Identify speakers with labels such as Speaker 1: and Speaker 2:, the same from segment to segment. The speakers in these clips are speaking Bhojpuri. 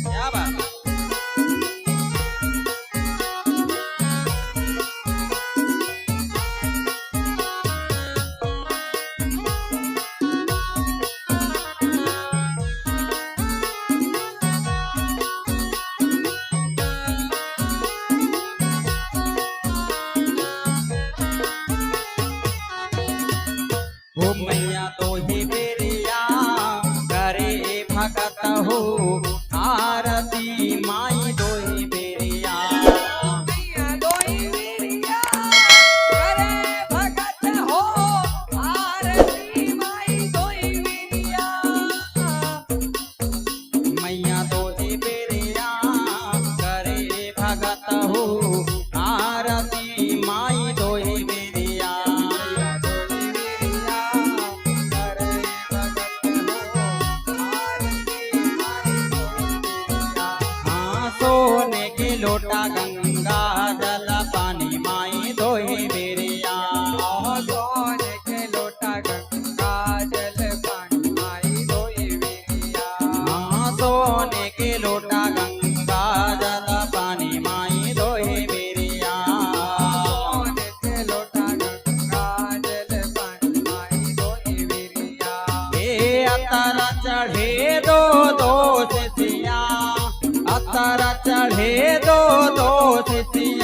Speaker 1: क्या बात। ओ मैया तो ही बेरिया करे भगत हो आरती माई दो ही बेरिया।
Speaker 2: मैया दोई वीरिया करे भगत हो आरती माई दोई वीरिया।
Speaker 1: मैया दो ही बेरिया करे भगत हो आरती माई दो ही बेरिया। हाँ, सोने की लोटा गंगा जल पानी माई दो ही बेरिया।
Speaker 2: सोने के लोटा गंगा जल पानी माई दोई वीरिया।
Speaker 1: हाँ, सोने के लोटा गंगा जल पानी माई दो ही बेरिया।
Speaker 2: सोने के लोटा गंगा जल पानी माई दोई वीरिया।
Speaker 1: ए अतर चढ़े दो दो सिसिया, अतर चढ़े दो दो सिसिया।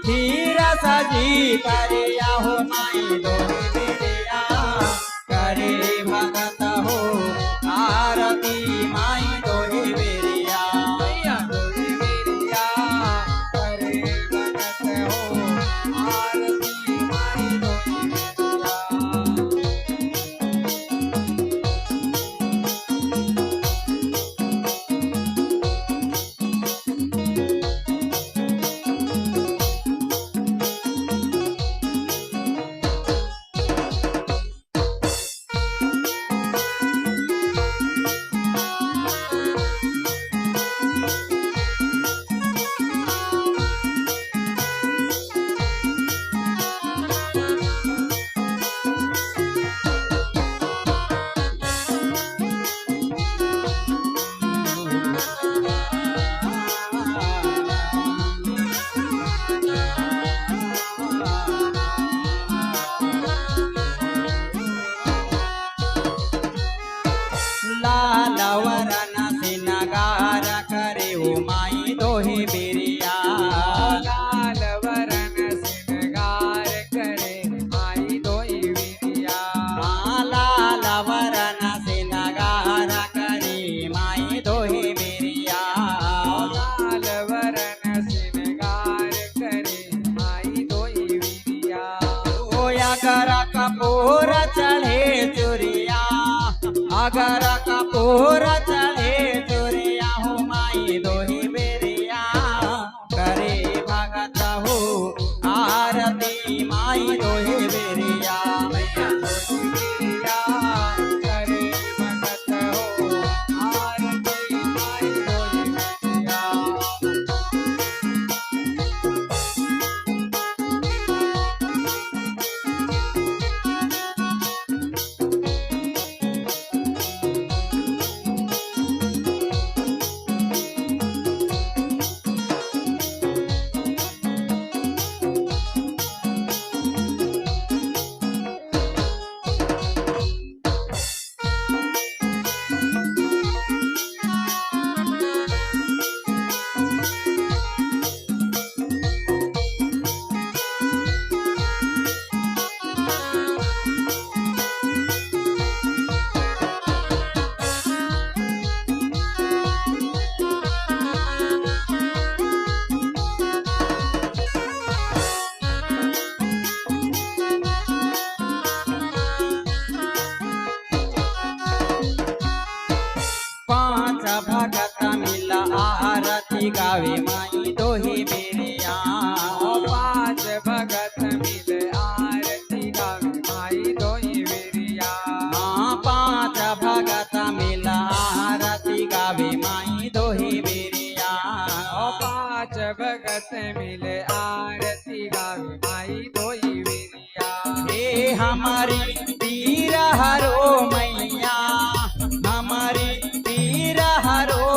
Speaker 1: खीर सजी करिया हो माई दोही बेरिया करे भगत हो आरती माई दोही बेरिया
Speaker 2: मैया दोई बेरिया करे भगत हो आरती माई दोई बेरिया
Speaker 1: लाल वरन सिनगार करे हो माई दोही बेरिया
Speaker 2: लाल वरन सिंगार करे माई दोई बेरिया
Speaker 1: लाल वरन सिनगार करे माई दोही बेरिया
Speaker 2: लाल वरन सिंगार करे माई दोई बेरिया
Speaker 1: अगर कपूर चढ़े चुरिया अगर कपूर चढ़े चुरिया हो माई दोही बेरिया करे भगत हो आरती माई दोही बेरिया
Speaker 2: मैया दोई बेरिया करे भगत हो आरती माई दोई बेरिया
Speaker 1: पांच भगत मिल आरती गावे माई दोही बेरिया
Speaker 2: पांच भगत मिल आरती गावे माई दोई बेरिया
Speaker 1: पांच भगत मिल आरती गावे माई दोही बेरिया
Speaker 2: पांच भगत मिल आरती गावे माई दोई बेरिया
Speaker 1: हे हमारी पीर हरो मैया हमारी पीर हरो